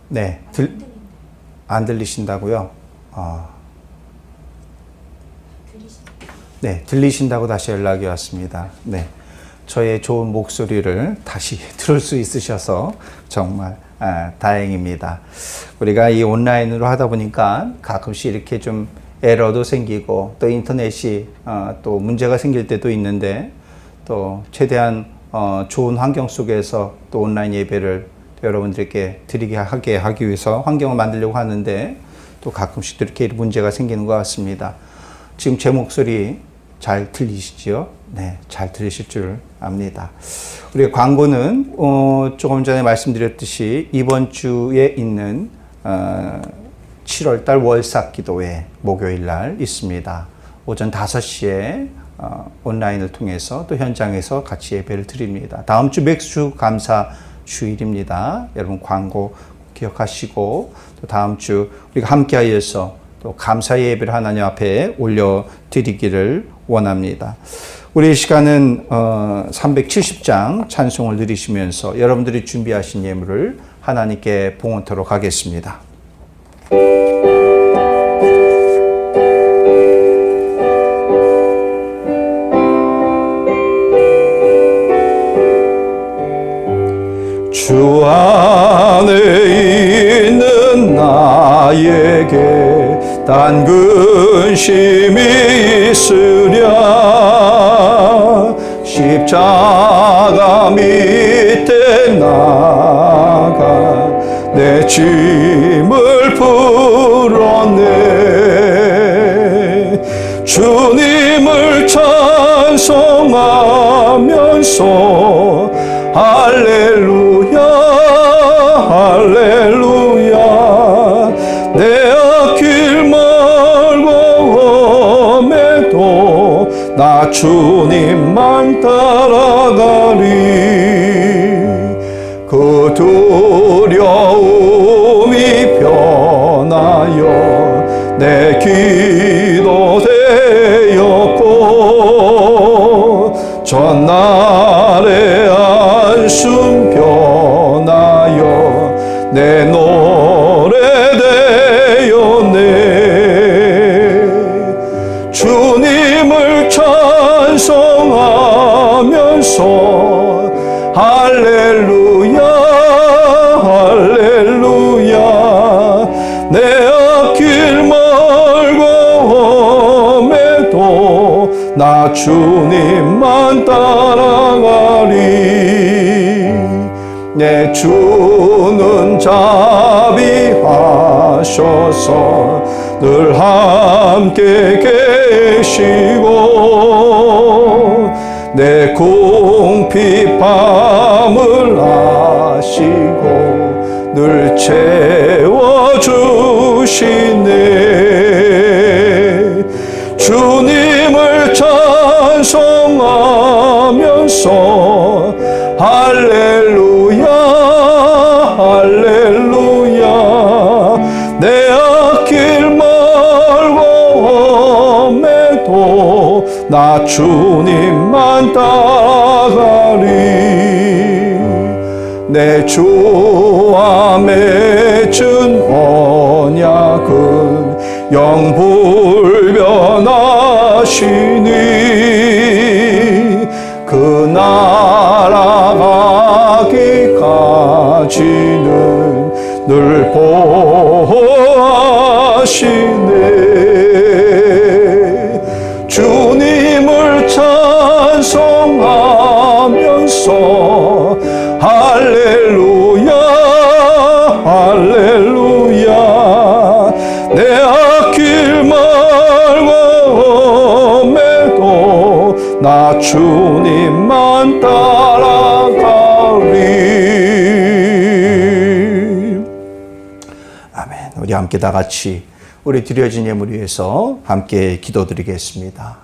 네, 안 들리신다고요? 네, 들리신다고 다시 연락이 왔습니다. 네, 저의 좋은 목소리를 다시 들을 수 있으셔서 정말 다행입니다. 우리가 이 온라인으로 하다 보니까 가끔씩 이렇게 좀 에러도 생기고 또 인터넷이 또 문제가 생길 때도 있는데 또 최대한 좋은 환경 속에서 또 온라인 예배를 여러분들께 드리게 하기 위해서 환경을 만들려고 하는데 또 가끔씩 이렇게 문제가 생기는 것 같습니다. 지금 제 목소리 잘 들리시죠? 네, 잘 들으실 줄 압니다. 우리 광고는 조금 전에 말씀드렸듯이 이번 주에 있는 7월달 월삭 기도회 목요일 날 있습니다. 오전 5시에 온라인을 통해서 또 현장에서 같이 예배를 드립니다. 다음 주 맥주 감사 주일입니다. 여러분 광고 기억하시고 또 다음 주 우리가 함께하여서 또 감사 예배를 하나님 앞에 올려드리기를 원합니다. 우리 시간은 370장 찬송을 드리시면서 여러분들이 준비하신 예물을 하나님께 봉헌토록 하겠습니다. 주 안에 있는 나에게 단 근심이 있으랴 십자가 밑에 나가 내 짐을 풀었네. 주님을 찬송하면서 할렐루야 할렐루야 내 앞길 멀고 험해도 나 주님만 따라가리. 그 두려움이 변하여 내 기도 되었고 전날의 한숨 변하여 내 노래 되었네. 주님을 찬송하면서 할렐루야 할렐루야 내 앞길 멀고 험해도 나 주님만 따라가리. 내 주는 자비하셔서 늘 함께 계시고 내 궁핍함을 아시고 늘 채워주시네. 주님을 찬송하면서 할렐루야 할렐루야 내 앞길 멀고 험해도 나 주님만 따라가리. 내 주와 맺은 언약은 영불변하시니 그 나라가기까지는 늘 보호하시네. 주님을 찬송하면서 할렐루야 할렐루야 내 앞길 멀고 험해도 나 주님만 따라가리. 아멘. 우리 함께 다 같이 우리 드려진 예물 위해서 함께 기도드리겠습니다.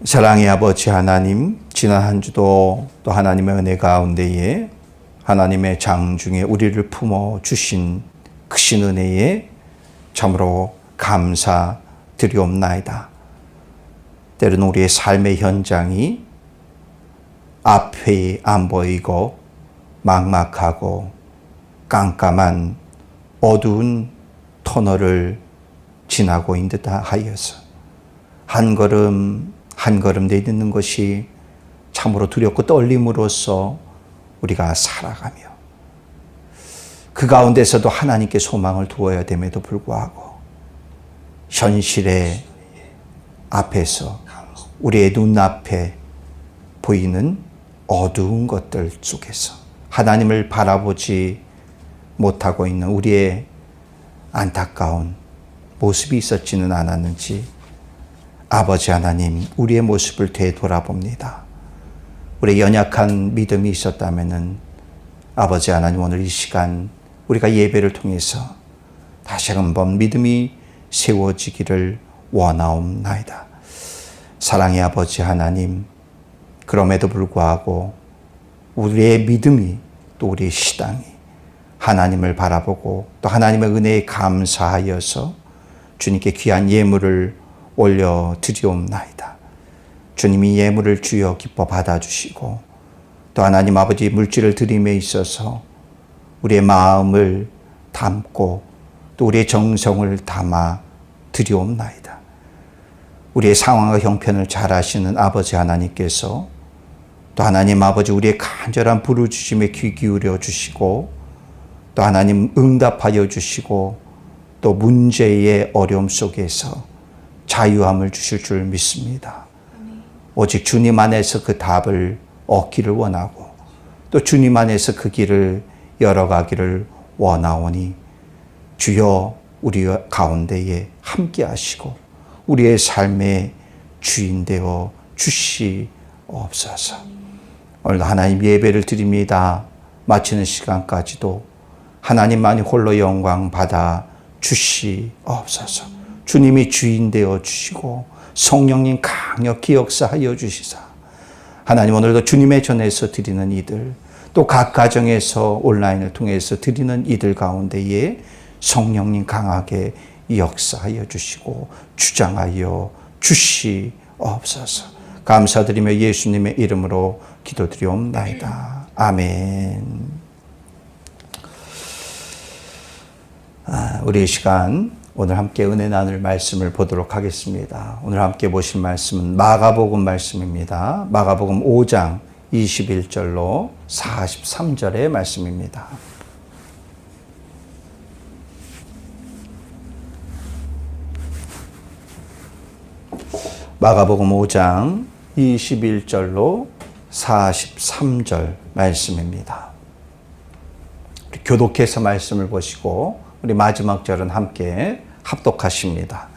사랑의 아버지 하나님, 지난 한 주도 또 하나님의 은혜 가운데에 하나님의 장 중에 우리를 품어 주신 크신 은혜에 참으로 감사드리옵나이다. 때로는 우리의 삶의 현장이 앞이 안 보이고 막막하고 깜깜한 어두운 터널을 지나고 있는 듯 하여서 한 걸음 한 걸음 내딛는 것이 참으로 두렵고 떨림으로써 우리가 살아가며 그 가운데서도 하나님께 소망을 두어야 됨에도 불구하고 현실의 앞에서 우리의 눈앞에 보이는 어두운 것들 속에서 하나님을 바라보지 못하고 있는 우리의 안타까운 모습이 있었지는 않았는지 아버지 하나님 우리의 모습을 되돌아봅니다. 우리의 연약한 믿음이 있었다면 아버지 하나님 오늘 이 시간 우리가 예배를 통해서 다시 한번 믿음이 세워지기를 원하옵나이다. 사랑의 아버지 하나님, 그럼에도 불구하고 우리의 믿음이 또 우리의 신앙이 하나님을 바라보고 또 하나님의 은혜에 감사하여서 주님께 귀한 예물을 올려드리옵나이다. 주님이 예물을 주여 기뻐 받아주시고 또 하나님 아버지 물질을 드림에 있어서 우리의 마음을 담고 또 우리의 정성을 담아 드리옵나이다. 우리의 상황과 형편을 잘 아시는 아버지 하나님께서 또 하나님 아버지 우리의 간절한 부르짖음에 귀 기울여 주시고 또 하나님 응답하여 주시고 또 문제의 어려움 속에서 자유함을 주실 줄 믿습니다. 오직 주님 안에서 그 답을 얻기를 원하고 또 주님 안에서 그 길을 열어가기를 원하오니 주여 우리 가운데에 함께 하시고 우리의 삶의 주인 되어 주시옵소서. 오늘도 하나님 예배를 드립니다. 마치는 시간까지도 하나님만이 홀로 영광 받아 주시옵소서. 주님이 주인 되어 주시고 성령님 강력히 역사하여 주시사 하나님 오늘도 주님의 전에서 드리는 이들 또 각 가정에서 온라인을 통해서 드리는 이들 가운데에 성령님 강하게 역사하여 주시고 주장하여 주시옵소서. 감사드리며 예수님의 이름으로 기도드리옵나이다. 아멘. 우리 이 시간 오늘 함께 은혜 나눌 말씀을 보도록 하겠습니다. 오늘 함께 보실 말씀은 마가복음 말씀입니다. 마가복음 5장 21절로 43절의 말씀입니다. 마가복음 5장 21절로 43절 말씀입니다. 우리 교독해서 말씀을 보시고 우리 마지막 절은 함께 합독하십니다.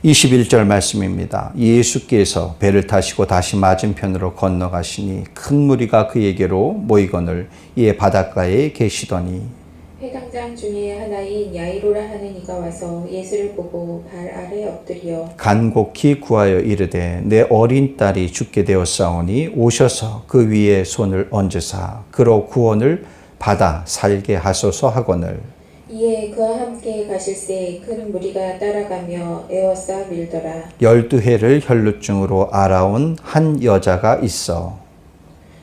21절 말씀입니다. 예수께서 배를 타시고 다시 맞은편으로 건너가시니 큰 무리가 그에게로 모이거늘 이에 바닷가에 계시더니 회당장 중에 하나인 야이로라 하는 이가 와서 예수를 보고 발 아래 엎드려 간곡히 구하여 이르되 내 어린 딸이 죽게 되었사오니 오셔서 그 위에 손을 얹으사 그로 구원을 받아 살게 하소서 하거늘 이에 그와 함께 가실새 큰 무리가 따라가며 에워싸 밀더라. 12해를 혈루증으로 앓아온 한 여자가 있어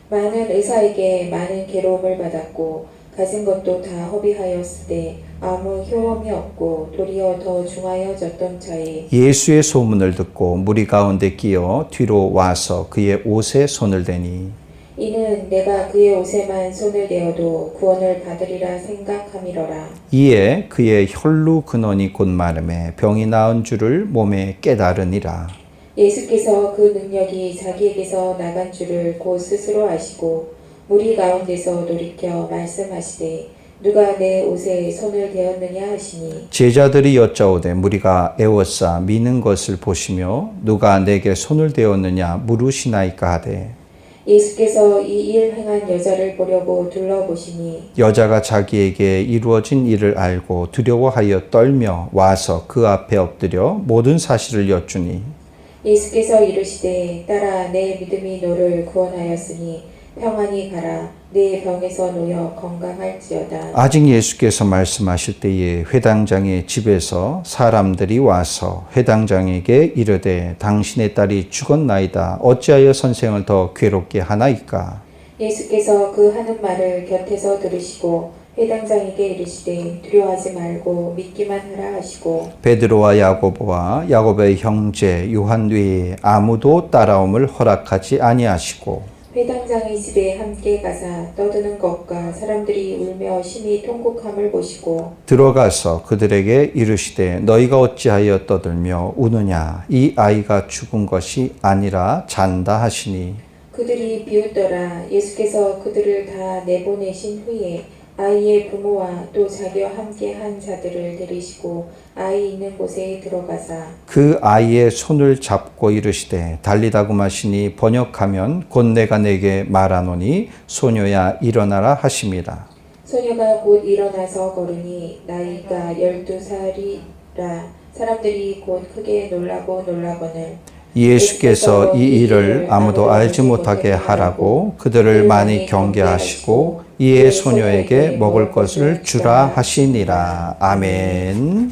많은 의사에게 많은 괴로움을 받았고 가진 것도 다 허비하였으되 아무 효험이 없고 도리어 더 중하여졌던 자에 예수의 소문을 듣고 무리 가운데 끼어 뒤로 와서 그의 옷에 손을 대니 이는 내가 그의 옷에만 손을 대어도 구원을 받으리라 생각함이러라. 이에 그의 혈루 근원이 곧 마름에 병이 나은 줄을 몸에 깨달으니라. 예수께서 그 능력이 자기에게서 나간 줄을 곧 스스로 아시고 무리 가운데서 돌이켜 말씀하시되 누가 내 옷에 손을 대었느냐 하시니 제자들이 여짜오되 무리가 애워싸 미는 것을 보시며 누가 내게 손을 대었느냐 물으시나이까 하되 예수께서 이 일 행한 여자를 보려고 둘러보시니 여자가 자기에게 이루어진 일을 알고 두려워하여 떨며 와서 그 앞에 엎드려 모든 사실을 여쭈니 예수께서 이르시되 딸아 내 믿음이 너를 구원하였으니 평안히 가라. 내 병에서 놓여 건강할지어다. 아직 예수께서 말씀하실 때에 회당장의 집에서 사람들이 와서 회당장에게 이르되 당신의 딸이 죽었나이다. 어찌하여 선생을 더 괴롭게 하나이까? 예수께서 그 하는 말을 곁에서 들으시고 회당장에게 이르시되 두려워하지 말고 믿기만 하라 하시고 베드로와 야고보와 야고보의 형제 요한 외에 아무도 따라옴을 허락하지 아니하시고 회당장의 집에 함께 가사 떠드는 것과 사람들이 울며 심히 통곡함을 보시고 들어가서 그들에게 이르시되 너희가 어찌하여 떠들며 우느냐? 이 아이가 죽은 것이 아니라 잔다 하시니 그들이 비웃더라. 예수께서 그들을 다 내보내신 후에 아이의 부모와 또 자기와 함께 한 자들을 데리시고 아이 있는 곳에 들어가사 그 아이의 손을 잡고 이르시되 달리다고 하시니 번역하면 곧 내가 내게 말하노니 소녀야 일어나라 하심이라. 소녀가 곧 일어나서 걸으니 나이가 12살이라 사람들이 곧 크게 놀라거늘 예수께서 이 일을 아무도 알지 못하게 하라고 그들을 많이 경계하시고 이에 소녀에게 먹을 것을 주라 하시니라. 아멘.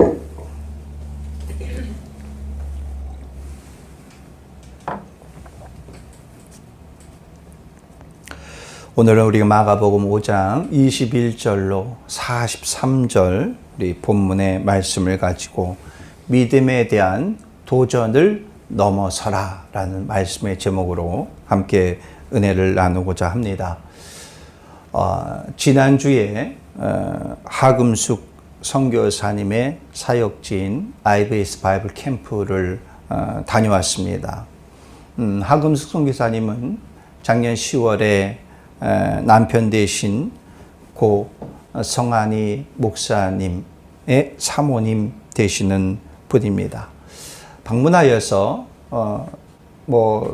오늘은 우리가 마가복음 5장 21절로 43절 우리 본문의 말씀을 가지고 믿음에 대한 도전을 넘어서라 라는 말씀의 제목으로 함께 은혜를 나누고자 합니다. 지난주에 하금숙 선교사님의 사역지인 IBS 바이블 캠프를 다녀왔습니다. 하금숙 선교사님은 작년 10월에 남편 되신 고 성한이 목사님의 사모님 되시는 분입니다. 방문하여서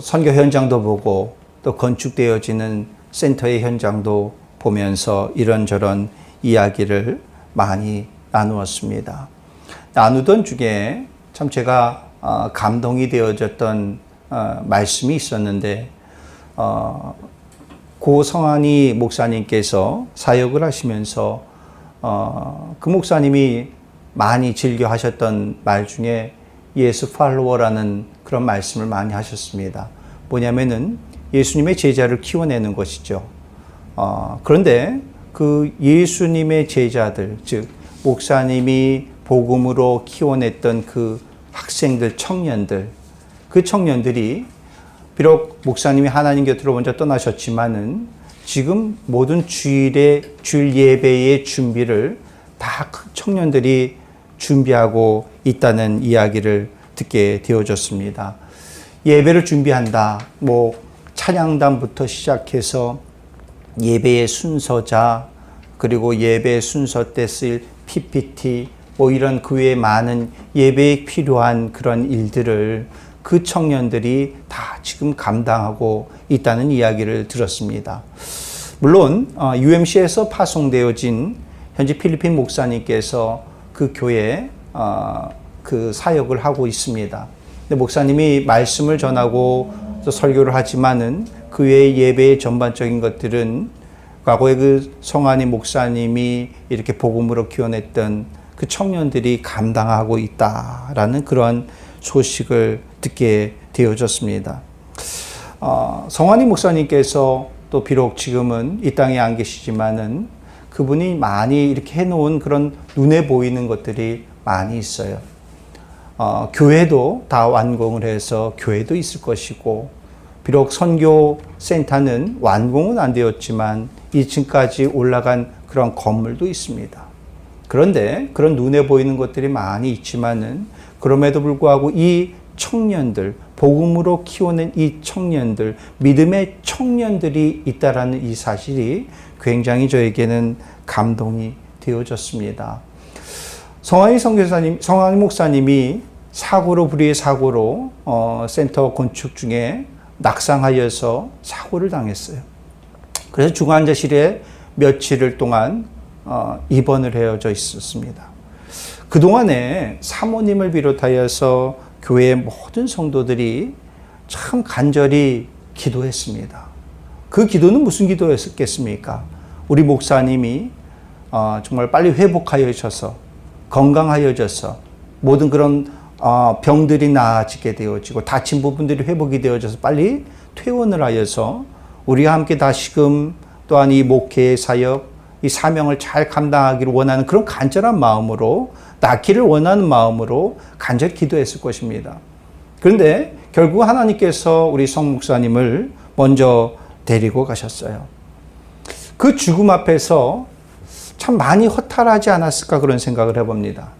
선교 현장도 보고 또 건축되어지는 센터의 현장도 보면서 이런저런 이야기를 많이 나누었습니다. 나누던 중에 참 제가 감동이 되어졌던 말씀이 있었는데 고 성한이 목사님께서 사역을 하시면서 그 목사님이 많이 즐겨 하셨던 말 중에 예수 팔로워라는 그런 말씀을 많이 하셨습니다. 뭐냐면은 예수님의 제자를 키워내는 것이죠. 그런데 그 예수님의 제자들, 즉 목사님이 복음으로 키워냈던 그 학생들, 청년들, 그 청년들이 비록 목사님이 하나님 곁으로 먼저 떠나셨지만은 지금 모든 주일 예배의 준비를 다 그 청년들이 준비하고 있다는 이야기를 듣게 되어졌습니다. 예배를 준비한다. 찬양단부터 시작해서 예배의 순서자, 그리고 예배 순서 때 쓸 PPT, 이런 그 외에 많은 예배에 필요한 그런 일들을 그 청년들이 다 지금 감당하고 있다는 이야기를 들었습니다. 물론 UMC에서 파송되어진 현재 필리핀 목사님께서 그 교회에 그 사역을 하고 있습니다. 근데 목사님이 말씀을 전하고 또 설교를 하지만은 그 외의 예배의 전반적인 것들은 과거에 그 성한이 목사님이 이렇게 복음으로 키워냈던 그 청년들이 감당하고 있다라는 그런 소식을 듣게 되어졌습니다. 성한이 목사님께서 또 비록 지금은 이 땅에 안 계시지만은 그분이 많이 이렇게 해놓은 그런 눈에 보이는 것들이 많이 있어요. 교회도 다 완공을 해서 교회도 있을 것이고, 비록 선교센터는 완공은 안 되었지만 2층까지 올라간 그런 건물도 있습니다. 그런데 그런 눈에 보이는 것들이 많이 있지만은 그럼에도 불구하고 이 청년들, 복음으로 키우는 이 청년들, 믿음의 청년들이 있다라는 이 사실이 굉장히 저에게는 감동이 되어졌습니다. 성한이 목사님이 불의의 사고로 센터 건축 중에 낙상하여서 사고를 당했어요. 그래서 중환자실에 며칠을 동안 입원을 해져 있었습니다. 그동안에 사모님을 비롯하여서 교회의 모든 성도들이 참 간절히 기도했습니다. 그 기도는 무슨 기도였겠습니까? 우리 목사님이 정말 빨리 회복하여져서 건강하여져서 모든 그런 병들이 나아지게 되어지고 다친 부분들이 회복이 되어져서 빨리 퇴원을 하여서 우리와 함께 다시금 또한 이 목회의 사역, 이 사명을 잘 감당하기를 원하는 그런 간절한 마음으로 낫기를 원하는 마음으로 간절히 기도했을 것입니다. 그런데 결국 하나님께서 우리 성 목사님을 먼저 데리고 가셨어요. 그 죽음 앞에서 참 많이 허탈하지 않았을까 그런 생각을 해봅니다.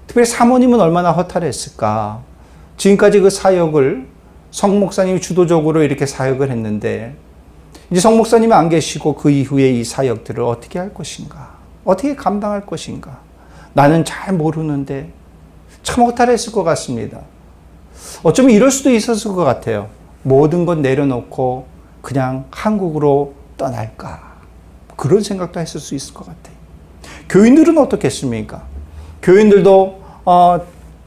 특별히 사모님은 얼마나 허탈했을까. 지금까지 그 사역을 성 목사님이 주도적으로 이렇게 사역을 했는데 이제 성 목사님이 안 계시고 그 이후에 이 사역들을 어떻게 할 것인가, 어떻게 감당할 것인가. 나는 잘 모르는데 참 허탈했을 것 같습니다. 어쩌면 이럴 수도 있었을 것 같아요. 모든 것 내려놓고 그냥 한국으로 떠날까, 그런 생각도 했을 수 있을 것 같아요. 교인들은 어떻겠습니까? 교인들도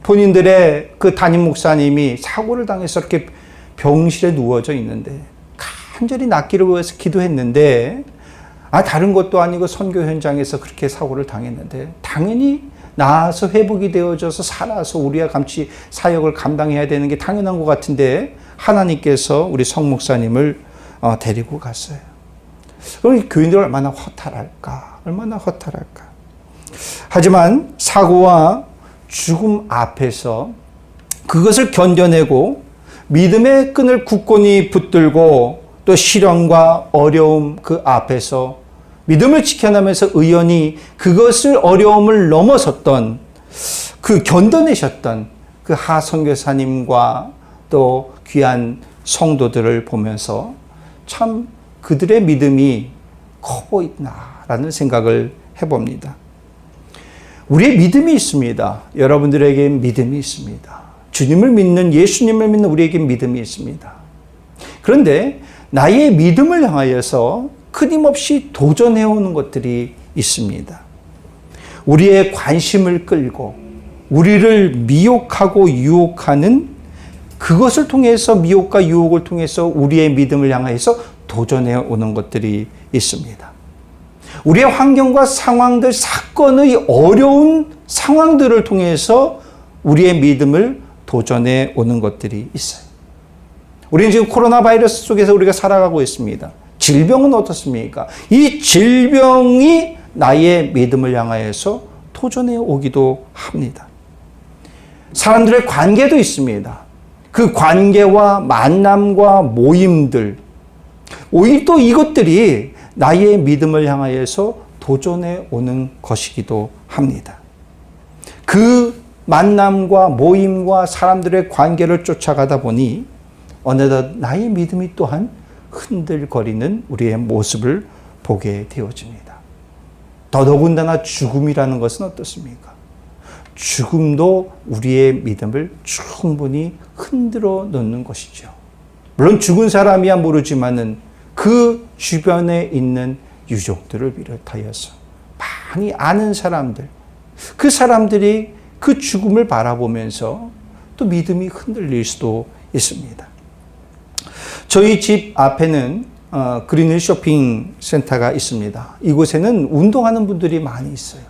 본인들의 그 담임 목사님이 사고를 당해서 이렇게 병실에 누워져 있는데 간절히 낫기를 위해서 기도했는데 다른 것도 아니고 선교 현장에서 그렇게 사고를 당했는데 당연히 나아서 회복이 되어져서 살아서 우리와 같이 사역을 감당해야 되는 게 당연한 것 같은데 하나님께서 우리 성 목사님을 데리고 갔어요. 그럼 교인들 얼마나 허탈할까, 얼마나 허탈할까. 하지만 사고와 죽음 앞에서 그것을 견뎌내고 믿음의 끈을 굳건히 붙들고 또 시련과 어려움 그 앞에서 믿음을 지켜나면서 의연히 그것을 어려움을 넘어섰던 그 견뎌내셨던 그 하 선교사님과 또 귀한 성도들을 보면서 참 그들의 믿음이 커 보인다라는 생각을 해봅니다. 우리의 믿음이 있습니다. 여러분들에게 믿음이 있습니다. 주님을 믿는, 예수님을 믿는 우리에게 믿음이 있습니다. 그런데 나의 믿음을 향하여서 끊임없이 도전해오는 것들이 있습니다. 우리의 관심을 끌고 우리를 미혹하고 유혹하는 그것을 통해서, 미혹과 유혹을 통해서 우리의 믿음을 향해서 도전해오는 것들이 있습니다. 우리의 환경과 상황들, 사건의 어려운 상황들을 통해서 우리의 믿음을 도전해 오는 것들이 있어요. 우리는 지금 코로나 바이러스 속에서 우리가 살아가고 있습니다. 질병은 어떻습니까? 이 질병이 나의 믿음을 향하여서 도전해 오기도 합니다. 사람들의 관계도 있습니다. 그 관계와 만남과 모임들, 오히려 또 이것들이 나의 믿음을 향하여서 도전해 오는 것이기도 합니다. 그 만남과 모임과 사람들의 관계를 쫓아가다 보니 어느덧 나의 믿음이 또한 흔들거리는 우리의 모습을 보게 되어집니다. 더더군다나 죽음이라는 것은 어떻습니까? 죽음도 우리의 믿음을 충분히 흔들어 놓는 것이죠. 물론 죽은 사람이야 모르지만은 그 주변에 있는 유족들을 비롯하여서 많이 아는 사람들, 그 사람들이 그 죽음을 바라보면서 또 믿음이 흔들릴 수도 있습니다. 저희 집 앞에는 그린힐 쇼핑 센터가 있습니다. 이곳에는 운동하는 분들이 많이 있어요.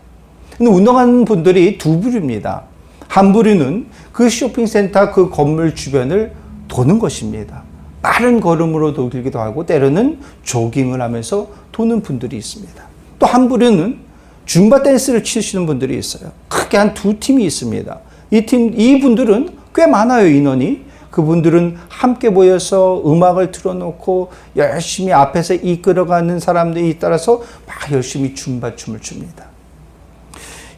근데 운동하는 분들이 두 부류입니다. 한 부류는 그 쇼핑센터 그 건물 주변을 도는 것입니다. 빠른 걸음으로 돌기도 하고 때로는 조깅을 하면서 도는 분들이 있습니다. 또 한 부류는 줌바 댄스를 치시는 분들이 있어요. 크게 한 두 팀이 있습니다. 이 분들은 꽤 많아요, 인원이. 그분들은 함께 모여서 음악을 틀어놓고 열심히 앞에서 이끌어가는 사람들이 따라서 막 열심히 줌바 춤을 춥니다.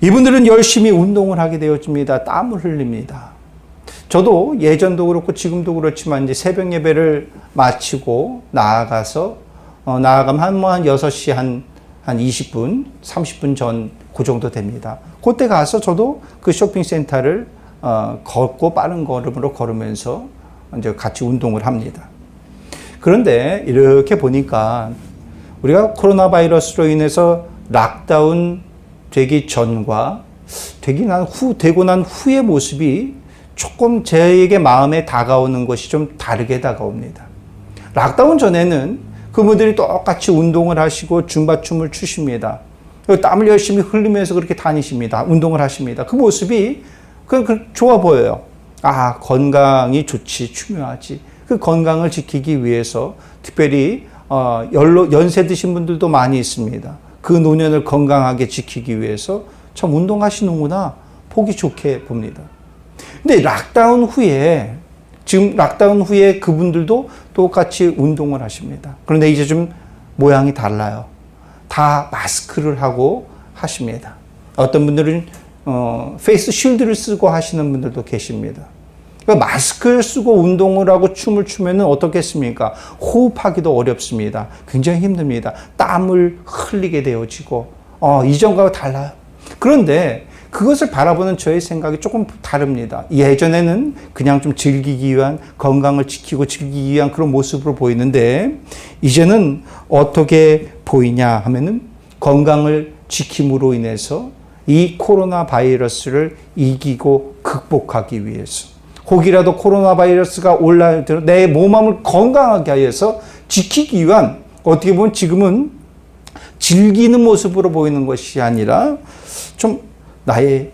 이분들은 열심히 운동을 하게 되어집니다. 땀을 흘립니다. 저도 예전도 그렇고 지금도 그렇지만 이제 새벽 예배를 마치고 나아가면 한 6시 한 20분, 30분 전 그 정도 됩니다. 그때 가서 저도 그 쇼핑센터를 걷고 빠른 걸음으로 걸으면서 이제 같이 운동을 합니다. 그런데 이렇게 보니까 우리가 코로나 바이러스로 인해서 락다운 되기 전과 되고 난 후의 모습이 조금 저에게 마음에 다가오는 것이 좀 다르게 다가옵니다. 락다운 전에는 그분들이 똑같이 운동을 하시고 줌바춤을 추십니다. 땀을 열심히 흘리면서 그렇게 다니십니다. 운동을 하십니다. 그 모습이 좋아 보여요. 아, 건강이 좋지, 중요하지. 그 건강을 지키기 위해서 특별히 연세 드신 분들도 많이 있습니다. 그 노년을 건강하게 지키기 위해서 참 운동하시는구나, 보기 좋게 봅니다. 근데 지금 락다운 후에 그분들도 똑같이 운동을 하십니다. 그런데 이제 좀 모양이 달라요. 다 마스크를 하고 하십니다. 어떤 분들은 페이스 쉴드를 쓰고 하시는 분들도 계십니다. 그러니까 마스크를 쓰고 운동을 하고 춤을 추면 어떻겠습니까? 호흡하기도 어렵습니다. 굉장히 힘듭니다. 땀을 흘리게 되어지고 이전과 달라요. 그런데 그것을 바라보는 저의 생각이 조금 다릅니다. 예전에는 그냥 좀 즐기기 위한, 건강을 지키고 즐기기 위한 그런 모습으로 보이는데 이제는 어떻게 보이냐 하면은 건강을 지킴으로 인해서 이 코로나 바이러스를 이기고 극복하기 위해서, 혹이라도 코로나 바이러스가 올라오더라도 내 몸을 건강하게 하여서 지키기 위한, 어떻게 보면 지금은 즐기는 모습으로 보이는 것이 아니라 좀 나의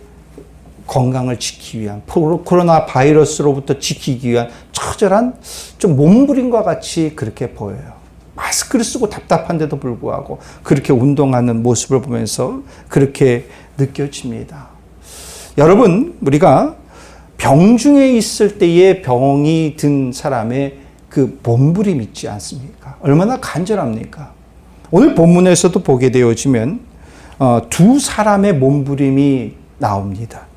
건강을 지키기 위한, 코로나 바이러스로부터 지키기 위한 처절한 좀 몸부림과 같이 그렇게 보여요. 마스크를 쓰고 답답한데도 불구하고 그렇게 운동하는 모습을 보면서 그렇게 느껴집니다. 여러분, 우리가 병중에 있을 때의 병이 든 사람의 그 몸부림 있지 않습니까? 얼마나 간절합니까? 오늘 본문에서도 보게 되어지면 두 사람의 몸부림이 나옵니다.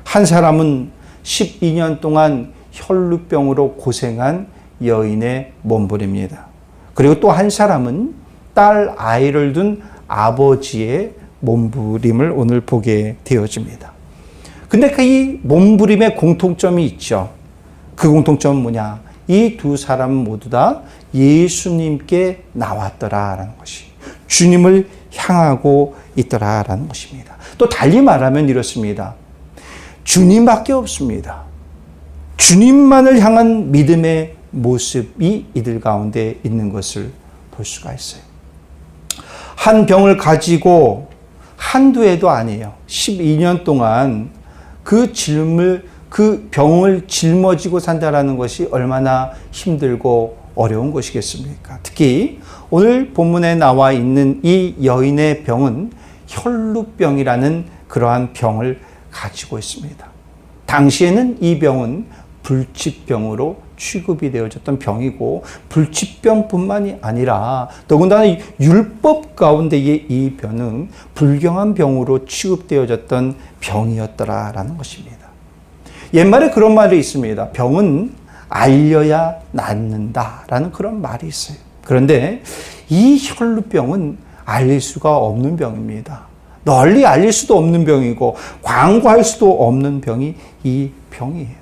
한 사람은 12년 동안 혈루병으로 고생한 여인의 몸부림입니다. 그리고 또 한 사람은 딸 아이를 둔 아버지의 몸부림을 오늘 보게 되어집니다. 근데 이 몸부림의 공통점이 있죠. 그 공통점은 뭐냐? 이 두 사람은 모두 다 예수님께 나왔더라라는 것이, 주님을 향하고 있더라라는 것입니다. 또 달리 말하면 이렇습니다. 주님밖에 없습니다. 주님만을 향한 믿음의 모습이 이들 가운데 있는 것을 볼 수가 있어요. 한 병을 가지고 한두 해도 아니에요. 12년 동안 그 병을 짊어지고 산다라는 것이 얼마나 힘들고 어려운 것이겠습니까? 특히 오늘 본문에 나와 있는 이 여인의 병은 혈루병이라는 그러한 병을 가지고 있습니다. 당시에는 이 병은 불치병으로 취급이 되어졌던 병이고, 불치병뿐만이 아니라 더군다나 율법 가운데의 이 병은 불경한 병으로 취급되어졌던 병이었더라라는 것입니다. 옛말에 그런 말이 있습니다. 병은 알려야 낫는다라는 그런 말이 있어요. 그런데 이 혈루병은 알릴 수가 없는 병입니다. 널리 알릴 수도 없는 병이고 광고할 수도 없는 병이 이 병이에요.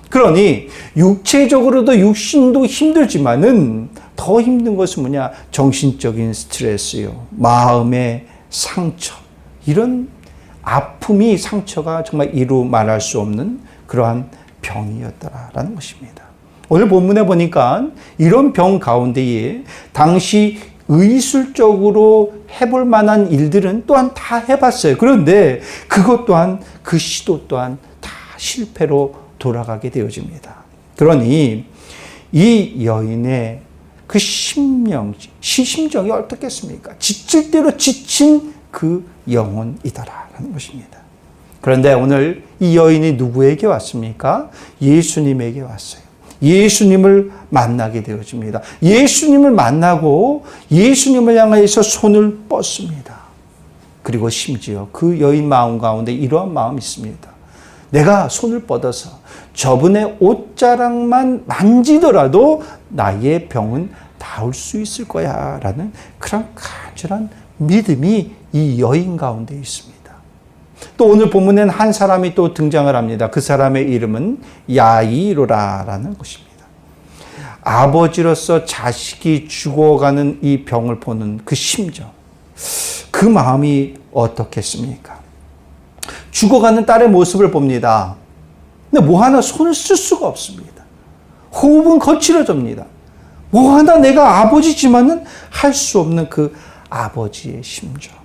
그러니 육체적으로도 육신도 힘들지만은 더 힘든 것은 뭐냐? 정신적인 스트레스요, 마음의 상처, 이런 아픔이, 상처가 정말 이루 말할 수 없는 그러한 병이었더라라는 것입니다. 오늘 본문에 보니까 이런 병 가운데에 당시 의술적으로 해볼 만한 일들은 또한 다 해봤어요. 그런데 그것 또한, 그 시도 또한 다 실패로 돌아가게 되어집니다. 그러니 이 여인의 그 심정이 어떻겠습니까? 지칠 대로 지친 그 영혼이다라는 것입니다. 그런데 오늘 이 여인이 누구에게 왔습니까? 예수님에게 왔어요. 예수님을 만나게 되어집니다. 예수님을 만나고 예수님을 향해서 손을 뻗습니다. 그리고 심지어 그 여인 마음 가운데 이러한 마음이 있습니다. 내가 손을 뻗어서 저분의 옷자락만 만지더라도 나의 병은 나을 수 있을 거야 라는 그런 간절한 믿음이 이 여인 가운데 있습니다. 또 오늘 본문에는 한 사람이 또 등장을 합니다. 그 사람의 이름은 야이로라라는 것입니다. 아버지로서 자식이 죽어가는 이 병을 보는 그 심정, 그 마음이 어떻겠습니까? 죽어가는 딸의 모습을 봅니다. 근데 뭐 하나 손을 쓸 수가 없습니다. 호흡은 거칠어집니다. 뭐 하나 내가 아버지지만은 할 수 없는 그 아버지의 심정.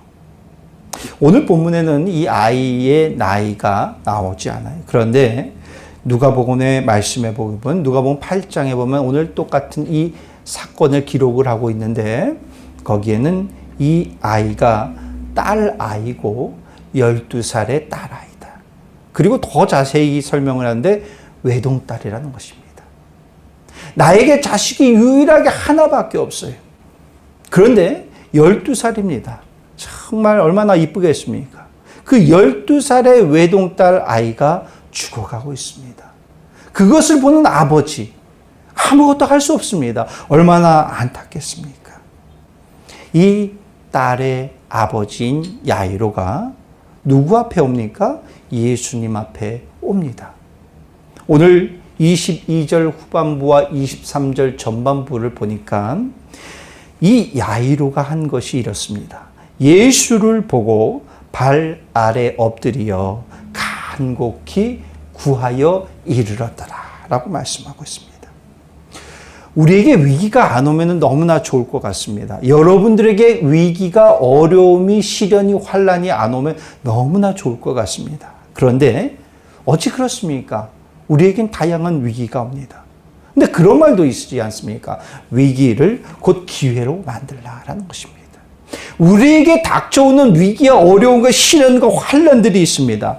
오늘 본문에는 이 아이의 나이가 나오지 않아요. 그런데 누가복음의 말씀에 보면 누가복음 8장에 보면 오늘 똑같은 이 사건을 기록을 하고 있는데 거기에는 이 아이가 딸 아이고 12살의 딸 아이다. 그리고 더 자세히 설명을 하는데 외동딸이라는 것입니다. 나에게 자식이 유일하게 하나밖에 없어요. 그런데 12살입니다. 정말 얼마나 이쁘겠습니까? 그 12살의 외동딸 아이가 죽어가고 있습니다. 그것을 보는 아버지, 아무것도 할 수 없습니다. 얼마나 안타깝습니까? 이 딸의 아버지인 야이로가 누구 앞에 옵니까? 예수님 앞에 옵니다. 오늘 22절 후반부와 23절 전반부를 보니까 이 야이로가 한 것이 이렇습니다. 예수를 보고 발 아래 엎드려 간곡히 구하여 이르렀더라 라고 말씀하고 있습니다. 우리에게 위기가 안 오면 너무나 좋을 것 같습니다. 여러분들에게 위기가, 어려움이, 시련이, 환란이 안 오면 너무나 좋을 것 같습니다. 그런데 어찌 그렇습니까? 우리에겐 다양한 위기가 옵니다. 근데 그런 말도 있지 않습니까? 위기를 곧 기회로 만들라라는 것입니다. 우리에게 닥쳐오는 위기와 어려움과 시련과 환란들이 있습니다.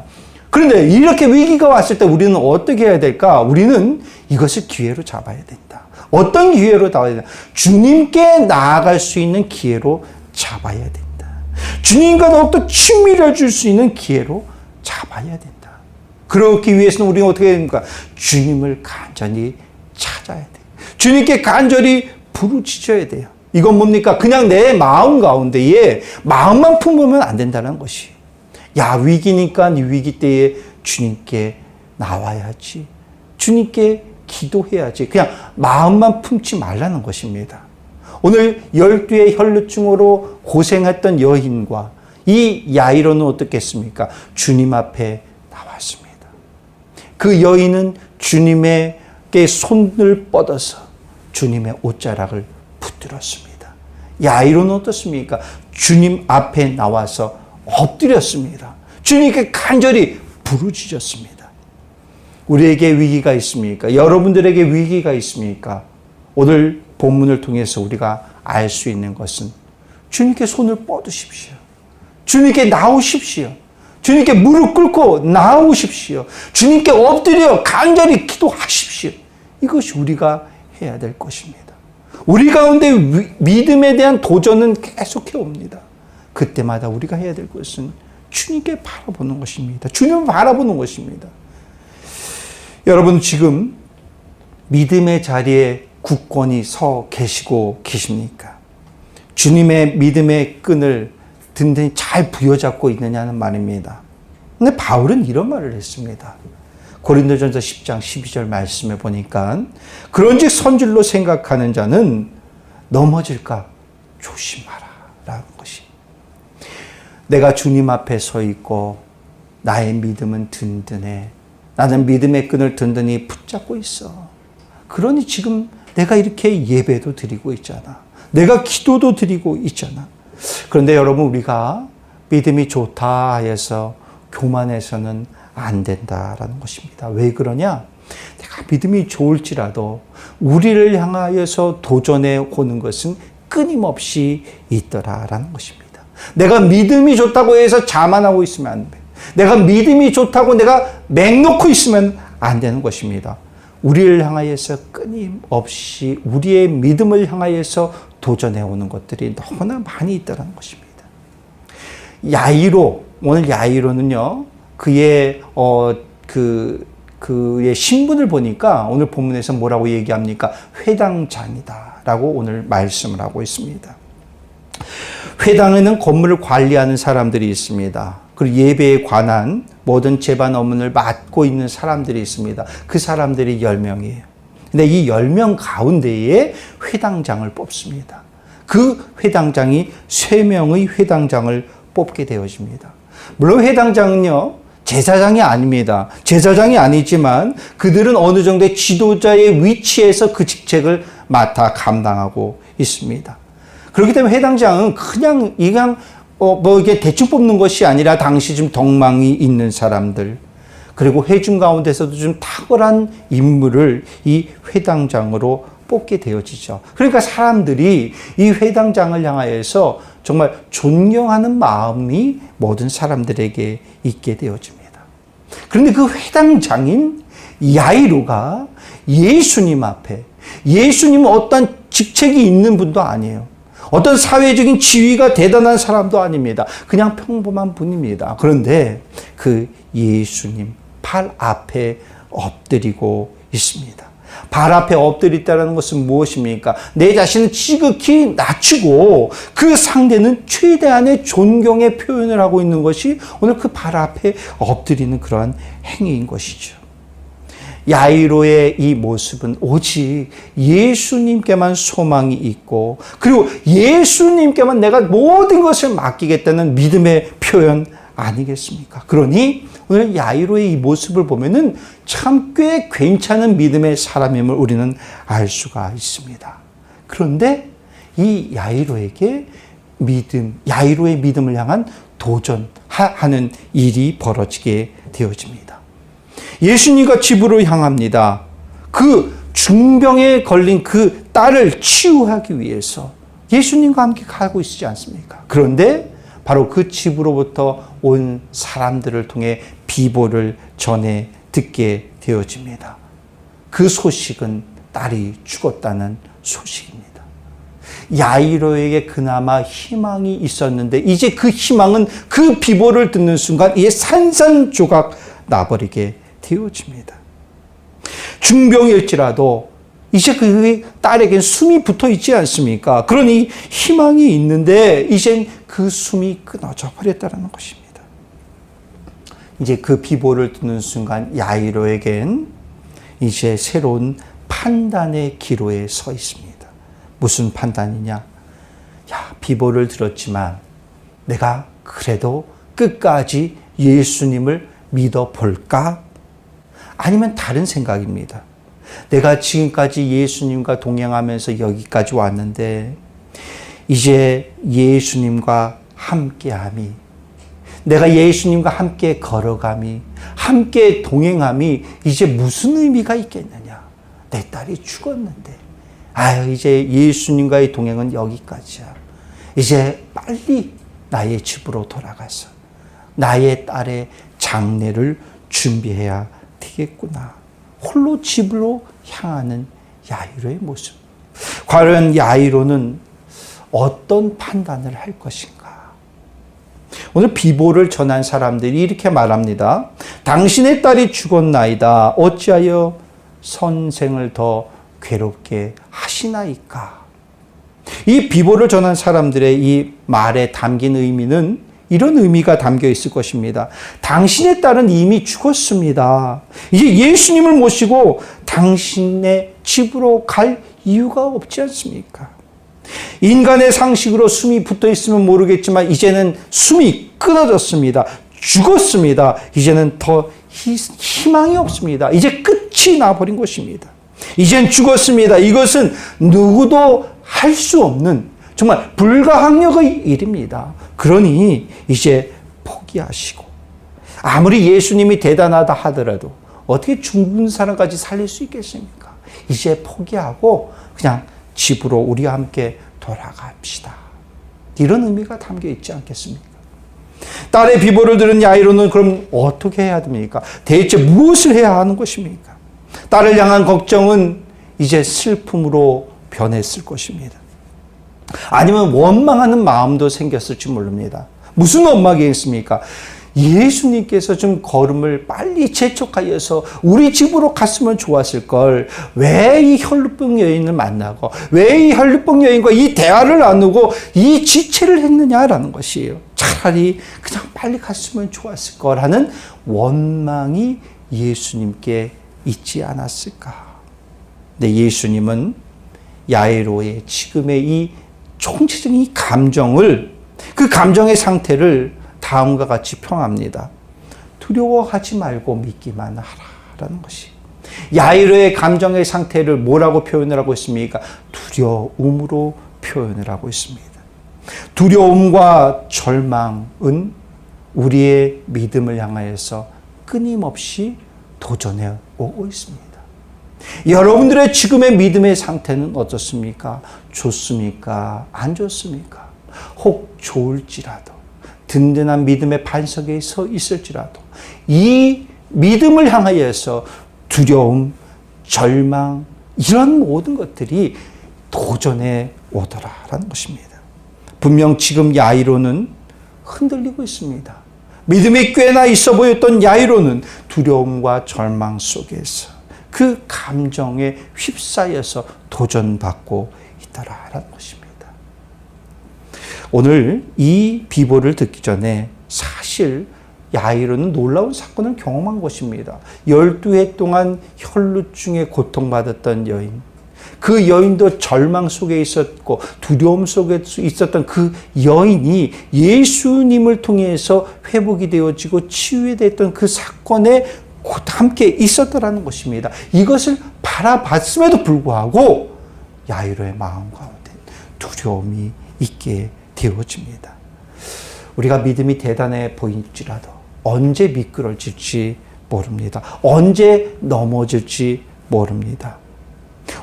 그런데 이렇게 위기가 왔을 때 우리는 어떻게 해야 될까? 우리는 이것을 기회로 잡아야 된다. 어떤 기회로 잡아야 된다? 주님께 나아갈 수 있는 기회로 잡아야 된다. 주님과 더욱더 친밀해질 수 있는 기회로 잡아야 된다. 그렇기 위해서는 우리는 어떻게 해야 됩니까? 주님을 간절히 찾아야 돼요. 주님께 간절히 부르짖어야 돼요. 이건 뭡니까? 그냥 내 마음 가운데에 마음만 품으면 안 된다는 것이. 야, 위기니까 이 위기 때에 주님께 나와야지. 주님께 기도해야지. 그냥 마음만 품지 말라는 것입니다. 오늘 12의 혈루증으로 고생했던 여인과 이 야이로는 어떻겠습니까? 주님 앞에 나왔습니다. 그 여인은 주님에게 손을 뻗어서 주님의 옷자락을 붙들었습니다. 야이로는 어떻습니까? 주님 앞에 나와서 엎드렸습니다. 주님께 간절히 부르짖었습니다. 우리에게 위기가 있습니까? 여러분들에게 위기가 있습니까? 오늘 본문을 통해서 우리가 알 수 있는 것은 주님께 손을 뻗으십시오. 주님께 나오십시오. 주님께 무릎 꿇고 나오십시오. 주님께 엎드려 간절히 기도하십시오. 이것이 우리가 해야 될 것입니다. 우리 가운데 믿음에 대한 도전은 계속해 옵니다. 그때마다 우리가 해야 될 것은 주님께 바라보는 것입니다. 주님을 바라보는 것입니다. 여러분 지금 믿음의 자리에 굳건히 서 계시고 계십니까? 주님의 믿음의 끈을 든든히 잘 부여잡고 있느냐는 말입니다. 근데 바울은 이런 말을 했습니다. 고린도전서 10장 12절 말씀에 보니까 그런즉 선줄로 생각하는 자는 넘어질까 조심하라 라는 것이. 내가 주님 앞에 서 있고 나의 믿음은 든든해. 나는 믿음의 끈을 든든히 붙잡고 있어. 그러니 지금 내가 이렇게 예배도 드리고 있잖아. 내가 기도도 드리고 있잖아. 그런데 여러분 우리가 믿음이 좋다 해서 교만해서는 안 된다라는 것입니다. 왜 그러냐? 내가 믿음이 좋을지라도 우리를 향하여서 도전해 오는 것은 끊임없이 있더라라는 것입니다. 내가 믿음이 좋다고 해서 자만하고 있으면 안 돼. 내가 믿음이 좋다고 내가 맹놓고 있으면 안 되는 것입니다. 우리를 향하여서 끊임없이 우리의 믿음을 향하여서 도전해 오는 것들이 너무나 많이 있다는 것입니다. 야이로, 오늘 야이로는요, 그의 그의 신분을 보니까 오늘 본문에서 뭐라고 얘기합니까? 회당장이다라고 오늘 말씀을 하고 있습니다. 회당에는 건물을 관리하는 사람들이 있습니다. 그리고 예배에 관한 모든 재반 업무를 맡고 있는 사람들이 있습니다. 그 사람들이 10명이에요. 근데 이 10명 가운데에 회당장을 뽑습니다. 그 회당장이 3명의 회당장을 뽑게 되어집니다. 물론 회당장은요, 제사장이 아닙니다. 제사장이 아니지만 그들은 어느 정도의 지도자의 위치에서 그 직책을 맡아 감당하고 있습니다. 그렇기 때문에 회당장은 그냥 이게 대충 뽑는 것이 아니라 당시 좀 덕망이 있는 사람들, 그리고 회중 가운데서도 좀 탁월한 인물을 이 회당장으로 뽑게 되어지죠. 그러니까 사람들이 이 회당장을 향하여서 정말 존경하는 마음이 모든 사람들에게 있게 되어집니다. 그런데 그 회당장인 야이로가 예수님 앞에, 예수님은 어떤 직책이 있는 분도 아니에요. 어떤 사회적인 지위가 대단한 사람도 아닙니다. 그냥 평범한 분입니다. 그런데 그 예수님 발 앞에 엎드리고 있습니다. 발 앞에 엎드렸다는 것은 무엇입니까? 내 자신을 지극히 낮추고 그 상대는 최대한의 존경의 표현을 하고 있는 것이 오늘 그 발 앞에 엎드리는 그러한 행위인 것이죠. 야이로의 이 모습은 오직 예수님께만 소망이 있고, 그리고 예수님께만 내가 모든 것을 맡기겠다는 믿음의 표현 아니겠습니까? 그러니 오늘 야이로의 이 모습을 보면은 참 꽤 괜찮은 믿음의 사람임을 우리는 알 수가 있습니다. 그런데 이 야이로에게 야이로의 믿음을 향한 도전하는 일이 벌어지게 되어집니다. 예수님과 집으로 향합니다. 그 중병에 걸린 그 딸을 치유하기 위해서 예수님과 함께 가고 있지 않습니까? 그런데 바로 그 집으로부터 온 사람들을 통해 비보를 전해 듣게 되어집니다. 그 소식은 딸이 죽었다는 소식입니다. 야이로에게 그나마 희망이 있었는데 이제 그 희망은 그 비보를 듣는 순간 이제 산산조각 나버리게 되어집니다. 중병일지라도 이제 그 딸에겐 숨이 붙어 있지 않습니까? 그러니 희망이 있는데 이젠 그 숨이 끊어져 버렸다는 것입니다. 이제 그 비보를 듣는 순간 야이로에겐 이제 새로운 판단의 기로에 서 있습니다. 무슨 판단이냐? 야, 비보를 들었지만 내가 그래도 끝까지 예수님을 믿어볼까? 아니면 다른 생각입니다. 내가 지금까지 예수님과 동행하면서 여기까지 왔는데 이제 예수님과 함께함이, 내가 예수님과 함께 걸어감이, 함께 동행함이 이제 무슨 의미가 있겠느냐? 내 딸이 죽었는데 이제 예수님과의 동행은 여기까지야. 이제 빨리 나의 집으로 돌아가서 나의 딸의 장례를 준비해야 되겠구나. 홀로 집으로 향하는 야이로의 모습. 과연 야이로는 어떤 판단을 할 것인가? 오늘 비보를 전한 사람들이 이렇게 말합니다. 당신의 딸이 죽었나이다. 어찌하여 선생을 더 괴롭게 하시나이까? 이 비보를 전한 사람들의 이 말에 담긴 의미는 이런 의미가 담겨 있을 것입니다. 당신의 딸은 이미 죽었습니다. 이제 예수님을 모시고 당신의 집으로 갈 이유가 없지 않습니까? 인간의 상식으로 숨이 붙어 있으면 모르겠지만 이제는 숨이 끊어졌습니다. 죽었습니다. 이제는 더 희망이 없습니다. 이제 끝이 나버린 것입니다. 이젠 죽었습니다. 이것은 누구도 할 수 없는 정말 불가항력의 일입니다. 그러니 이제 포기하시고, 아무리 예수님이 대단하다 하더라도 어떻게 죽은 사람까지 살릴 수 있겠습니까? 이제 포기하고 그냥 집으로 우리와 함께 돌아갑시다. 이런 의미가 담겨 있지 않겠습니까? 딸의 비보를 들은 야이로는 그럼 어떻게 해야 됩니까? 대체 무엇을 해야 하는 것입니까? 딸을 향한 걱정은 이제 슬픔으로 변했을 것입니다. 아니면 원망하는 마음도 생겼을지 모릅니다. 무슨 원망이겠습니까? 예수님께서 좀 걸음을 빨리 재촉하여서 우리 집으로 갔으면 좋았을 걸. 왜 이 혈루병 여인을 만나고 왜 이 혈루병 여인과 이 대화를 나누고 이 지체를 했느냐라는 것이에요. 차라리 그냥 빨리 갔으면 좋았을 거라는 원망이 예수님께 있지 않았을까. 근데 예수님은 야이로의 지금의 이 총체적인 이 감정을, 그 감정의 상태를 다음과 같이 평합니다. 두려워하지 말고 믿기만 하라라는 것이. 야이로의 감정의 상태를 뭐라고 표현을 하고 있습니까? 두려움으로 표현을 하고 있습니다. 두려움과 절망은 우리의 믿음을 향하여서 끊임없이 도전해 오고 있습니다. 여러분들의 지금의 믿음의 상태는 어떻습니까? 좋습니까? 안 좋습니까? 혹 좋을지라도, 든든한 믿음의 반석에 서 있을지라도 이 믿음을 향하여서 두려움, 절망, 이런 모든 것들이 도전해 오더라라는 것입니다. 분명 지금 야이로는 흔들리고 있습니다. 믿음이 꽤나 있어 보였던 야이로는 두려움과 절망 속에서 그 감정에 휩싸여서 도전받고 있더라라는 것입니다. 오늘 이 비보를 듣기 전에 사실 야이로는 놀라운 사건을 경험한 것입니다. 12해 동안 혈루증에 고통받았던 여인. 그 여인도 절망 속에 있었고 두려움 속에 있었던 그 여인이 예수님을 통해서 회복이 되어지고 치유됐던 그 사건에 곧 함께 있었더라는 것입니다. 이것을 바라봤음에도 불구하고 야이로의 마음 가운데 두려움이 있게 되어집니다. 우리가 믿음이 대단해 보일지라도 언제 미끄러질지 모릅니다. 언제 넘어질지 모릅니다.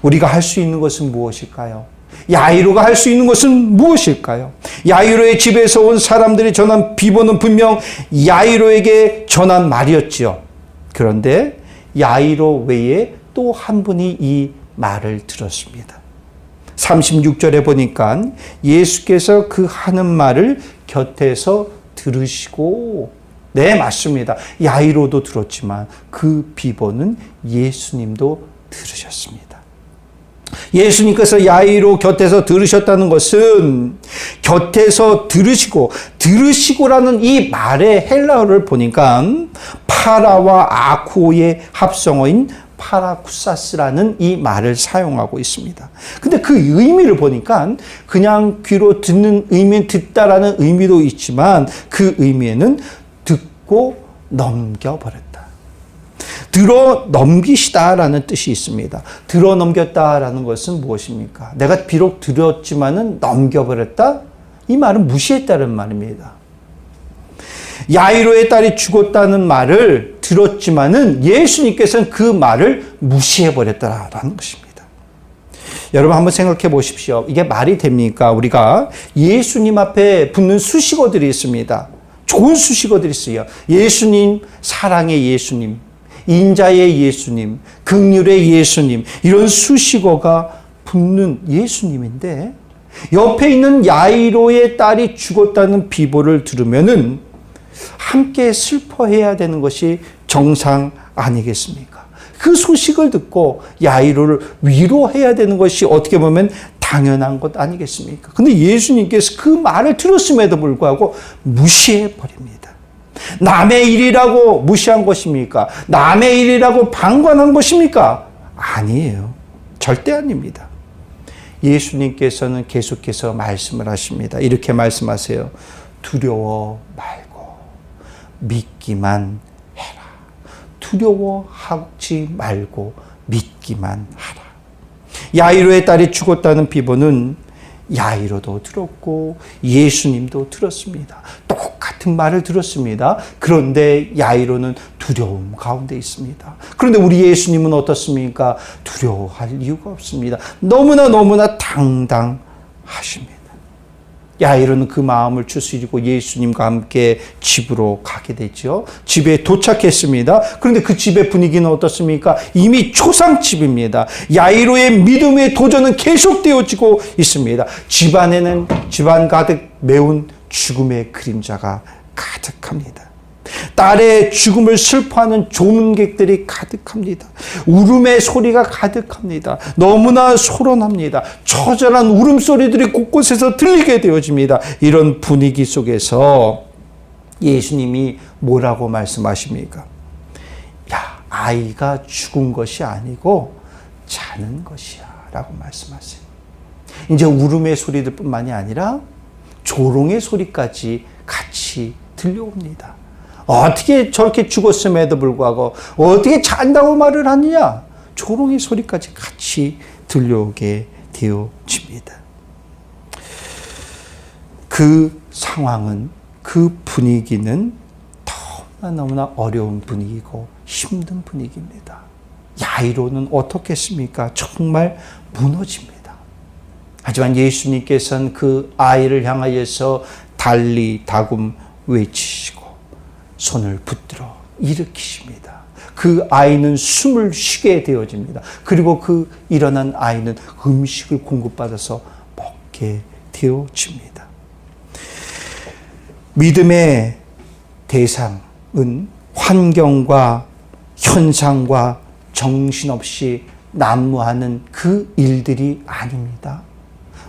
우리가 할 수 있는 것은 무엇일까요? 야이로가 할 수 있는 것은 무엇일까요? 야이로의 집에서 온 사람들이 전한 비보는 분명 야이로에게 전한 말이었지요. 그런데 야이로 외에 또 한 분이 이 말을 들었습니다. 36절에 보니까 예수께서 그 하는 말을 곁에서 들으시고, 네, 맞습니다. 야이로도 들었지만 그 비보는 예수님도 들으셨습니다. 예수님께서 야이로 곁에서 들으셨다는 것은 곁에서 들으시고라는 이 말의 헬라어를 보니까 파라와 아쿠오의 합성어인 파라쿠사스라는 이 말을 사용하고 있습니다. 근데 그 의미를 보니까 그냥 귀로 듣는 의미는 듣다라는 의미도 있지만 그 의미에는 듣고 넘겨버렸다. 들어 넘기시다라는 뜻이 있습니다. 들어 넘겼다라는 것은 무엇입니까? 내가 비록 들었지만은 넘겨버렸다? 이 말은 무시했다는 말입니다. 야이로의 딸이 죽었다는 말을 들었지만은 예수님께서는 그 말을 무시해버렸다라는 것입니다. 여러분 한번 생각해 보십시오. 이게 말이 됩니까? 우리가 예수님 앞에 붙는 수식어들이 있습니다. 좋은 수식어들이 있어요. 예수님, 사랑의 예수님, 인자의 예수님, 긍휼의 예수님, 이런 수식어가 붙는 예수님인데 옆에 있는 야이로의 딸이 죽었다는 비보를 들으면은 함께 슬퍼해야 되는 것이 정상 아니겠습니까? 그 소식을 듣고 야이로를 위로해야 되는 것이 어떻게 보면 당연한 것 아니겠습니까? 근데 예수님께서 그 말을 들었음에도 불구하고 무시해 버립니다. 남의 일이라고 무시한 것입니까? 남의 일이라고 방관한 것입니까? 아니에요. 절대 아닙니다. 예수님께서는 계속해서 말씀을 하십니다. 이렇게 말씀하세요. 두려워 말고 믿기만 해라. 두려워하지 말고 믿기만 하라. 야이로의 딸이 죽었다는 비보는 야이로도 들었고 예수님도 들었습니다. 똑같은 말을 들었습니다. 그런데 야이로는 두려움 가운데 있습니다. 그런데 우리 예수님은 어떻습니까? 두려워할 이유가 없습니다. 너무나 당당하십니다. 야이로는 그 마음을 추스리고 예수님과 함께 집으로 가게 되죠. 집에 도착했습니다. 그런데 그 집의 분위기는 어떻습니까? 이미 초상집입니다. 야이로의 믿음의 도전은 계속되어지고 있습니다. 집안에는 집안 가득 매운 죽음의 그림자가 가득합니다. 딸의 죽음을 슬퍼하는 조문객들이 가득합니다. 울음의 소리가 가득합니다. 너무나 소란합니다. 처절한 울음소리들이 곳곳에서 들리게 되어집니다. 이런 분위기 속에서 예수님이 뭐라고 말씀하십니까? 야, 아이가 죽은 것이 아니고 자는 것이야 라고 말씀하세요. 이제 울음의 소리들 뿐만이 아니라 조롱의 소리까지 같이 들려옵니다. 어떻게 저렇게 죽었음에도 불구하고 어떻게 잔다고 말을 하느냐? 조롱의 소리까지 같이 들려오게 되어집니다. 그 상황은, 그 분위기는 너무나 어려운 분위기고 힘든 분위기입니다. 야이로는 어떻겠습니까? 정말 무너집니다. 하지만 예수님께서는 그 아이를 향하여서 달리 다금 외치시고 손을 붙들어 일으키십니다. 그 아이는 숨을 쉬게 되어집니다. 그리고 그 일어난 아이는 음식을 공급받아서 먹게 되어집니다. 믿음의 대상은 환경과 현상과 정신없이 난무하는 그 일들이 아닙니다.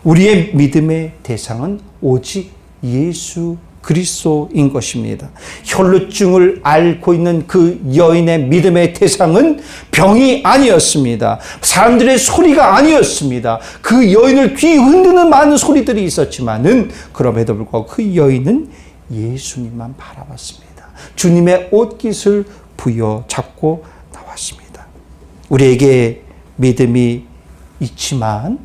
우리의 믿음의 대상은 오직 예수 그리스도인 것입니다. 혈루증을 앓고 있는 그 여인의 믿음의 대상은 병이 아니었습니다. 사람들의 소리가 아니었습니다. 그 여인을 뒤흔드는 많은 소리들이 있었지만은 그럼에도 불구하고 그 여인은 예수님만 바라봤습니다. 주님의 옷깃을 부여잡고 나왔습니다. 우리에게 믿음이 있지만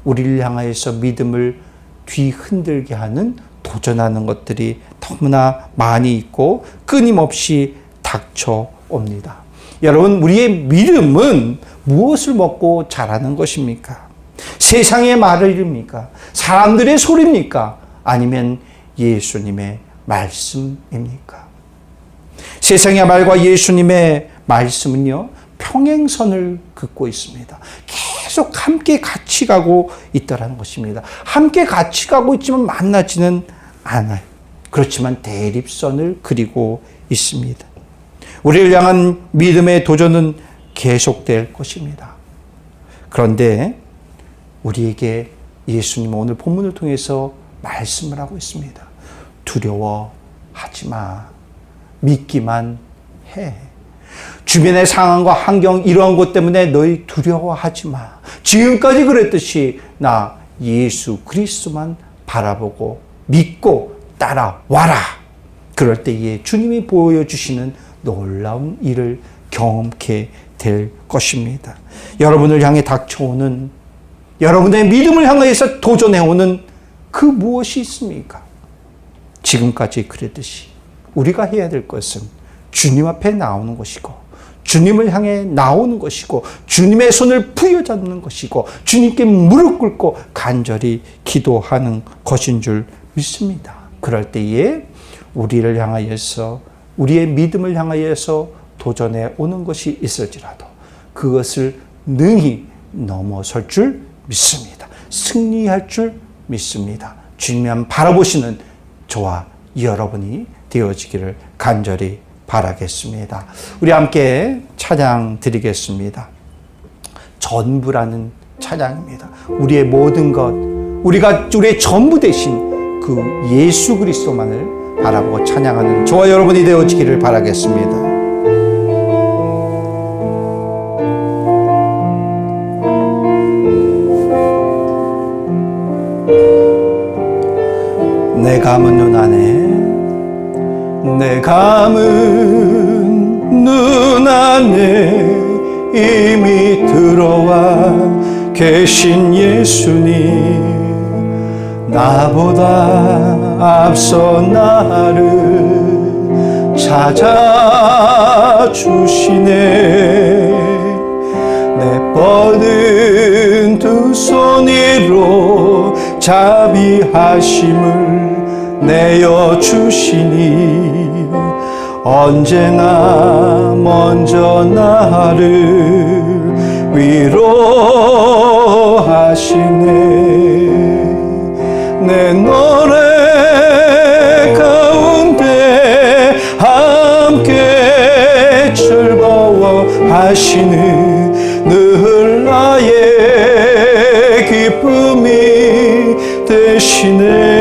우리를 향하여서 믿음을 뒤흔들게 하는 도전하는 것들이 너무나 많이 있고 끊임없이 닥쳐옵니다. 여러분, 우리의 믿음은 무엇을 먹고 자라는 것입니까? 세상의 말입니까? 사람들의 소리입니까? 아니면 예수님의 말씀입니까? 세상의 말과 예수님의 말씀은요, 평행선을 긋고 있습니다. 계속 함께 같이 가고 있다는 것입니다. 함께 같이 가고 있지만 만나지는 않아요. 그렇지만 대립선을 그리고 있습니다. 우리를 향한 믿음의 도전은 계속될 것입니다. 그런데 우리에게 예수님은 오늘 본문을 통해서 말씀을 하고 있습니다. 두려워하지 마. 믿기만 해. 주변의 상황과 환경 이러한 것 때문에 너희 두려워하지 마. 지금까지 그랬듯이 나 예수 그리스도만 바라보고 믿고 따라와라. 그럴 때에 주님이 보여주시는 놀라운 일을 경험케 될 것입니다. 여러분을 향해 닥쳐오는, 여러분의 믿음을 향해서 도전해오는 그 무엇이 있습니까? 지금까지 그랬듯이 우리가 해야 될 것은 주님 앞에 나오는 것이고, 주님을 향해 나오는 것이고, 주님의 손을 부여잡는 것이고, 주님께 무릎 꿇고 간절히 기도하는 것인 줄 믿습니다. 그럴 때에 우리를 향하여서, 우리의 믿음을 향하여서 도전해 오는 것이 있을지라도 그것을 능히 넘어설 줄 믿습니다. 승리할 줄 믿습니다. 주님만 바라보시는 저와 여러분이 되어지기를 간절히 바라겠습니다. 우리 함께 찬양 드리겠습니다. 전부라는 찬양입니다. 우리의 모든 것, 우리의 전부 되신 그 예수 그리스도만을 바라보고 찬양하는 저와 여러분이 되어지기를 바라겠습니다. 내 감은 눈 안에, 내 감은 눈 안에 이미 들어와 계신 예수님, 나보다 앞서 나를 찾아주시네. 내 뻗은 두 손 위로 자비하심을 내어주시니 언제나 먼저 나를 위로하시네. 내 노래 가운데 함께 즐거워하시는 늘 나의 기쁨이 되시네.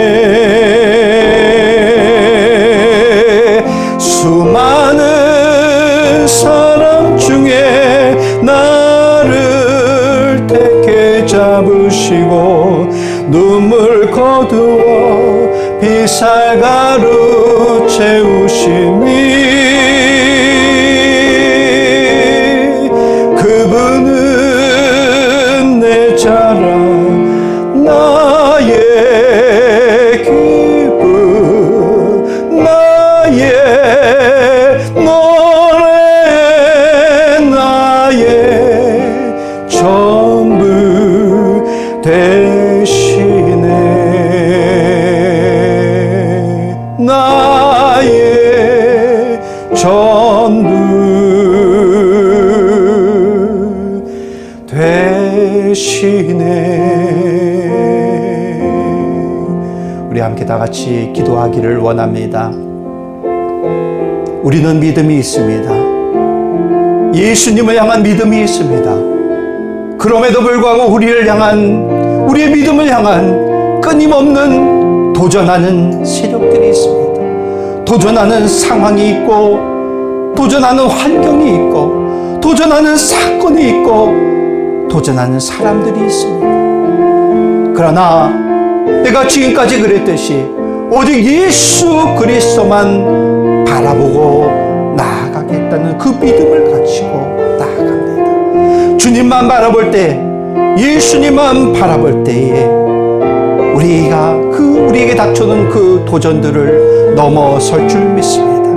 수많은 사람 중에 나를 택해 잡으시고 눈물 거두어 빛살가루 채우시니 그분은 내 자랑, 나의 기쁨, 나의 노래, 나의 전부 되시네. 나의 전부 되시네. 우리 함께 다 같이 기도하기를 원합니다. 우리는 믿음이 있습니다. 예수님을 향한 믿음이 있습니다. 그럼에도 불구하고 우리의 믿음을 향한 끊임없는 도전하는 세력들이 있습니다. 도전하는 상황이 있고, 도전하는 환경이 있고, 도전하는 사건이 있고, 도전하는 사람들이 있습니다. 그러나 내가 지금까지 그랬듯이 오직 예수 그리스도만 바라보고 나아가겠다는 그 믿음을 가지고 나아갑니다. 주님만 바라볼 때, 예수님만 바라볼 때에 우리에게 닥쳐오는 그 도전들을 넘어설 줄 믿습니다.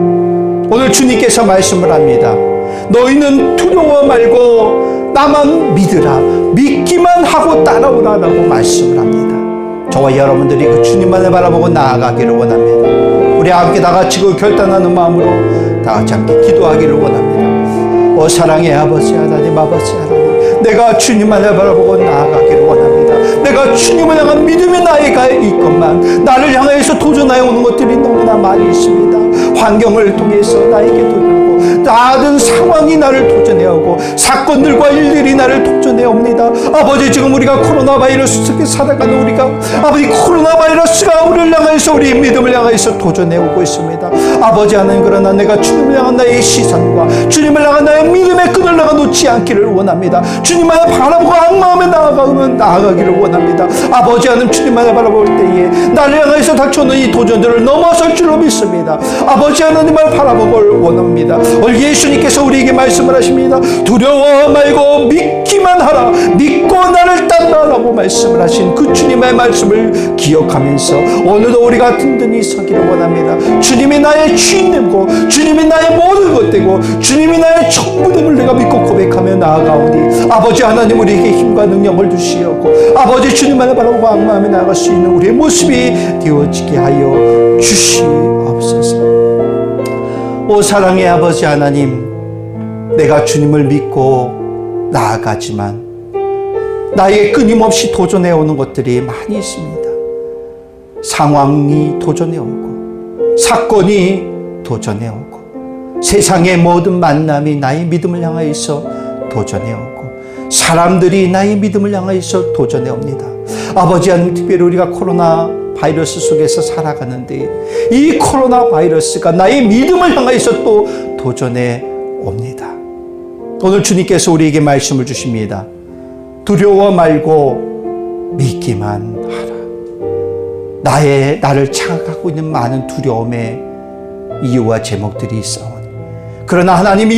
오늘 주님께서 말씀을 합니다. 너희는 두려워 말고 나만 믿으라, 믿기만 하고 따라오라라고 말씀을 합니다. 저와 여러분들이 그 주님만을 바라보고 나아가기를 원합니다. 우리 함께 다 같이 그 결단하는 마음으로 다 같이 함께 기도하기를 원합니다. 오 사랑의 아버지 하나님, 아버지 하나님, 내가 주님만을 바라보고 나아가기를 원합니다. 내가 주님을 향한 믿음이 나에게 있건만 나를 향해서 도전하여 오는 것들이 너무나 많이 있습니다. 환경을 통해서 나에게 도전하고, 다른 상황이 나를 도전해오고, 사건들과 일들이 나를 도전해옵니다. 아버지, 지금 우리가 코로나 바이러스 속에 살아가는 우리가, 아버지, 코로나 바이러스가 우리를 향해서, 우리 믿음을 향해서 도전해오고 있습니다. 아버지 하나님, 그러나 내가 주님을 향한 나의 시선과 주님을 향한 나의 믿음의 끈을 내가 놓지 않기를 원합니다. 주님만을 바라보고 악마음에 나아가기를 원합니다. 아버지 하나님, 주님만을 바라볼 때에 나를 향해서 닥쳐오는 이 도전들을 넘어설 줄로 믿습니다. 아버지 하나님을 바라보길 원합니다. 오늘 예수님께서 우리에게 말씀을 하십니다. 두려워 말고 믿기만 하라, 믿고 나를 따르라고 말씀을 하신 그 주님의 말씀을 기억하면서 오늘도 우리가 든든히 서기를 원합니다. 주님이 나의 주인되고, 주님이 나의 모든 것 되고, 주님이 나의 전부됨을 내가 믿고 고백하며 나아가오니, 아버지 하나님, 우리에게 힘과 능력을 주시옵고, 아버지 주님만을 바라보고 악마음에 나아갈 수 있는 우리의 모습이 되어지게 하여 주시옵소서. 오 사랑의 아버지 하나님, 내가 주님을 믿고 나아가지만 나에게 끊임없이 도전해오는 것들이 많이 있습니다. 상황이 도전해오고, 사건이 도전해오고, 세상의 모든 만남이 나의 믿음을 향하여서 도전해오고, 사람들이 나의 믿음을 향하여서 도전해옵니다. 아버지 하나님, 특별히 우리가 코로나 바이러스 속에서 살아가는데 이 코로나 바이러스가 나의 믿음을 향해서 또 도전해 옵니다. 오늘 주님께서 우리에게 말씀을 주십니다. 두려워 말고 믿기만 하라. 나를 장악하고 있는 많은 두려움의 이유와 제목들이 있사오니, 그러나 하나님,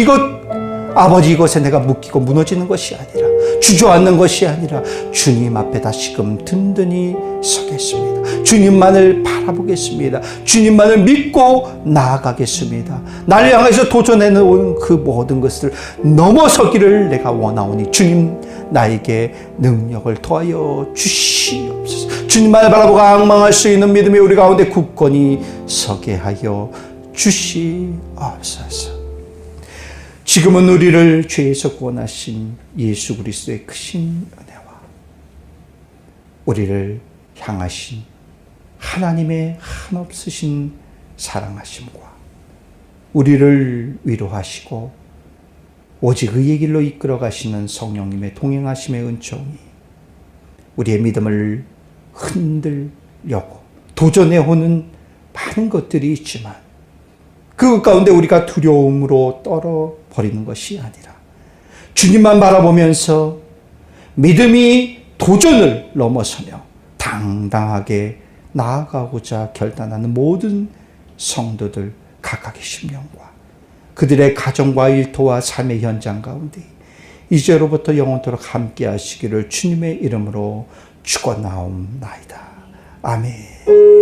아버지, 이것에 내가 묶이고 무너지는 것이 아니라, 주저앉는 것이 아니라 주님 앞에 다시금 든든히 서겠습니다. 주님만을 바라보겠습니다. 주님만을 믿고 나아가겠습니다. 나를 향해서 도전해놓은 그 모든 것을 넘어서기를 내가 원하오니 주님, 나에게 능력을 더하여 주시옵소서. 주님만을 바라보고 악망할 수 있는 믿음이 우리 가운데 굳건히 서게 하여 주시옵소서. 지금은 우리를 죄에서 구원하신 예수 그리스도의 크신 은혜와 우리를 향하신 하나님의 한없으신 사랑하심과 우리를 위로하시고 오직 의의 길로 이끌어 가시는 성령님의 동행하심의 은총이 우리의 믿음을 흔들려고 도전해 오는 많은 것들이 있지만 그 가운데 우리가 두려움으로 떨어버리는 것이 아니라 주님만 바라보면서 믿음이 도전을 넘어서며 당당하게 나아가고자 결단하는 모든 성도들 각각의 심령과 그들의 가정과 일터와 삶의 현장 가운데 이제로부터 영원토록 함께 하시기를 주님의 이름으로 축원하옵나이다. 아멘.